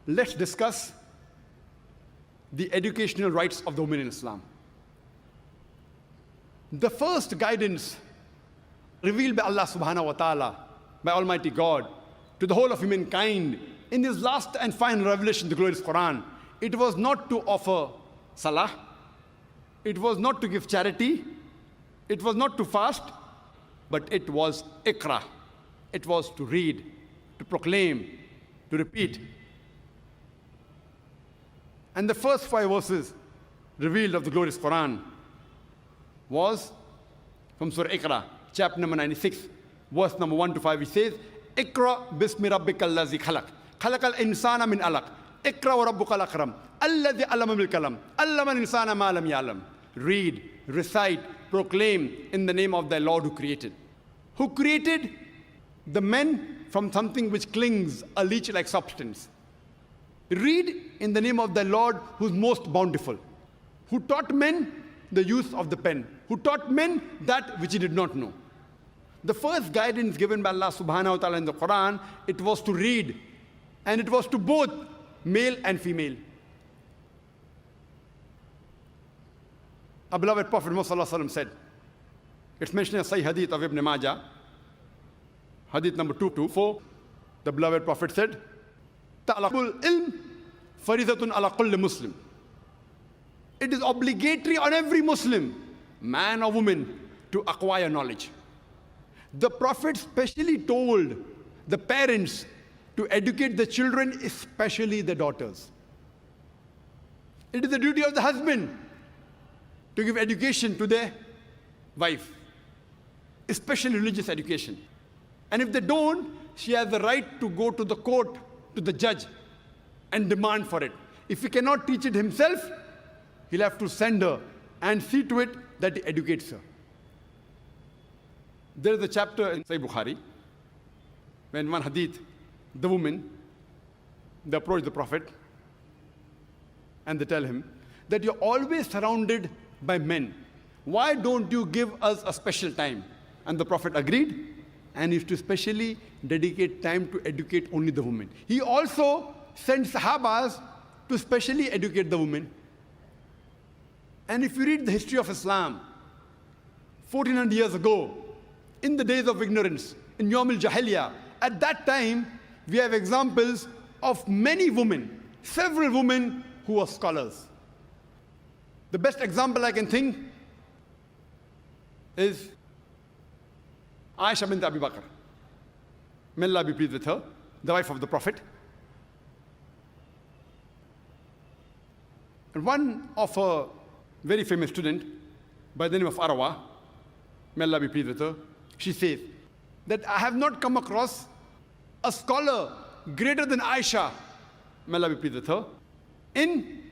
let's discuss the educational rights of the women in Islam. The first guidance revealed by Allah subhanahu wa ta'ala, by Almighty God, to the whole of humankind in His last and final revelation, the glorious Qur'an, it was not to offer salah, it was not to give charity, it was not to fast, but it was ikra. It was to read, to proclaim, to repeat. And the first 5 verses revealed of the glorious Qur'an was from Surah Iqra, chapter number 96, verse number 1 to 5. It says, Iqra bismi rabbikal ladzi khalaq, khalaqal insana min alaq, Iqra wa rabbukal akram, alladhi allama bil kalam, allama al insana ma lam ya'lam. Read, recite, proclaim in the name of thy Lord who created. Who created the men from something which clings, a leech-like substance. Read in the name of thy Lord who is most bountiful. Who taught men the use of the pen. Who taught men that which he did not know. The first guidance given by Allah subhanahu wa ta'ala in the Quran, it was to read. And it was to both male and female. Our beloved Prophet Muhammad said, it's mentioned in Sahih Hadith of Ibn Majah, Hadith number 224, the beloved Prophet said, Ta'laqul ilm faridatun ala kulli Muslim. It is obligatory on every Muslim, man or woman, to acquire knowledge. The Prophet specially told the parents to educate the children, especially the daughters. It is the duty of the husband to give education to their wife, especially religious education. And if they don't, she has the right to go to the court, to the judge, and demand for it. If he cannot teach it himself, he'll have to send her and see to it that he educates her. There is a chapter in Sahih Bukhari, when one hadith, the woman, they approach the Prophet, and they tell him that you're always surrounded by men. Why don't you give us a special time? And the Prophet agreed, and he used to specially dedicate time to educate only the women. He also sent Sahabas to specially educate the women. And if you read the history of Islam, 1400 years ago, in the days of ignorance, in Yawm al-Jahiliyyah, at that time, we have examples of many women, several women who were scholars. The best example I can think is Aisha bint Abi Bakr. May Allah be pleased with her, the wife of the Prophet. And one of her very famous student by the name of Arwa, may Allah be pleased with her, she says that I have not come across a scholar greater than Aisha, may Allah be pleased with her, in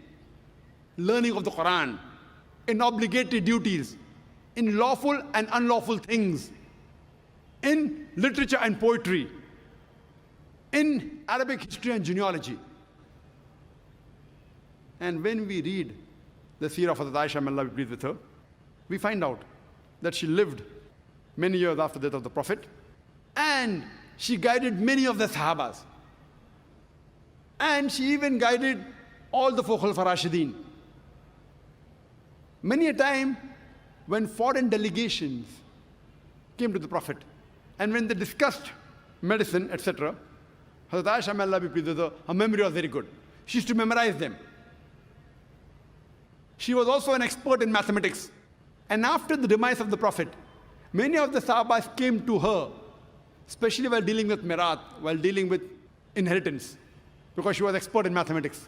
learning of the Quran, in obligatory duties, in lawful and unlawful things, in literature and poetry, in Arabic history and genealogy. And when we read the seerah of Hazrat Aisha, may Allah be pleased with her, we find out that she lived many years after the death of the Prophet, and she guided many of the Sahabas. And she even guided all the four Khulafa Rashidin. Many a time, when foreign delegations came to the Prophet, and when they discussed medicine, etc., Hazrat Aisha, may Allah be pleased with her, her memory was very good. She used to memorize them. She was also an expert in mathematics. And after the demise of the Prophet, many of the Sahabas came to her, especially while dealing with Mirat, while dealing with inheritance, because she was expert in mathematics.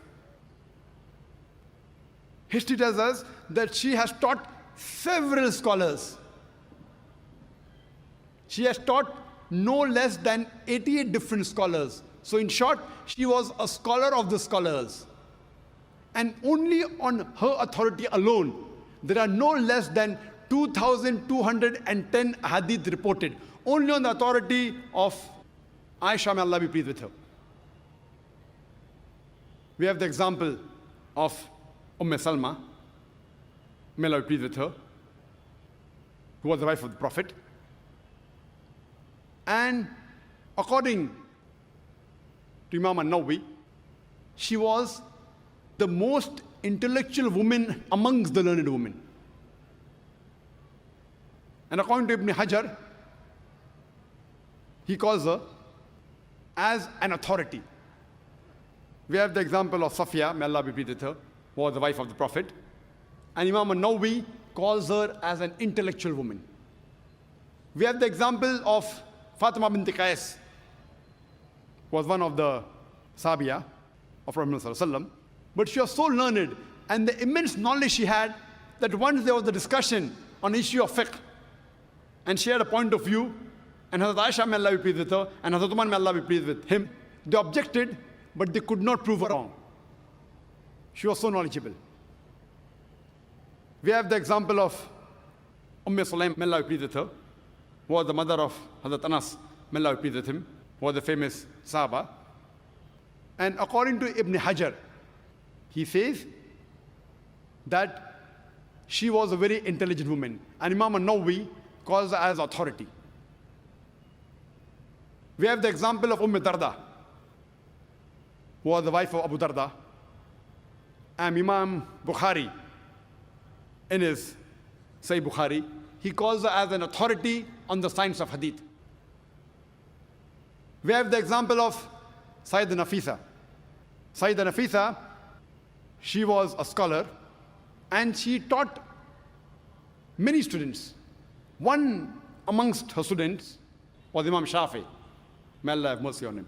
History tells us that she has taught several scholars. She has taught no less than 88 different scholars. So in short, she was a scholar of the scholars. And only on her authority alone, there are no less than 2,210 hadith reported. Only on the authority of Aisha, may Allah be pleased with her. We have the example of Salma, may Allah be pleased with her, who was the wife of the Prophet. And according to Imam an-Nawawi, she was the most intellectual woman amongst the learned women. And according to Ibn Hajar, he calls her as an authority. We have the example of Safiya, may Allah be pleased with her, who was the wife of the Prophet. And Imam an-Nawawi calls her as an intellectual woman. We have the example of Fatima bint Qais, who was one of the Sahabiya of Prophet ﷺ. But she was so learned, and the immense knowledge she had, that once there was a discussion on the issue of fiqh, and she had a point of view, and Hazrat Aisha, may Allah be pleased with her, and Hazrat Umar, may Allah be pleased with him, they objected, but they could not prove her wrong. She was so knowledgeable. We have the example of Sulaim, may Allah be pleased with her, who was the mother of Hazrat Anas, may Allah be pleased with him, who was the famous Sahaba. And according to Ibn Hajar, he says that she was a very intelligent woman. And Imam an-Nawawi calls her as authority. We have the example of Darda, who was the wife of Abu Darda. And Imam Bukhari, in his Sahih Bukhari, he calls her as an authority on the science of hadith. We have the example of Sayyidah Nafisa. Sayyidah Nafisa, she was a scholar, and she taught many students. One amongst her students was Imam Shafi. May Allah have mercy on him.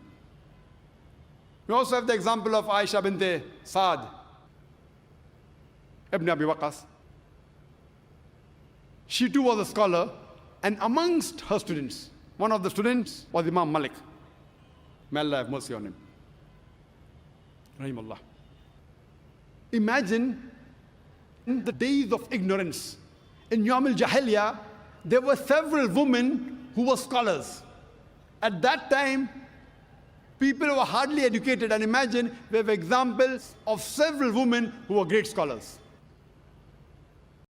We also have the example of Aisha bint Saad ibn Abi Waqqas. She too was a scholar, and amongst her students, one of the students was Imam Malik. May Allah have mercy on him. Rahimullah. Imagine in the days of ignorance, in Yawm al-Jahiliyyah, there were several women who were scholars. At that time, people were hardly educated, and imagine we have examples of several women who were great scholars.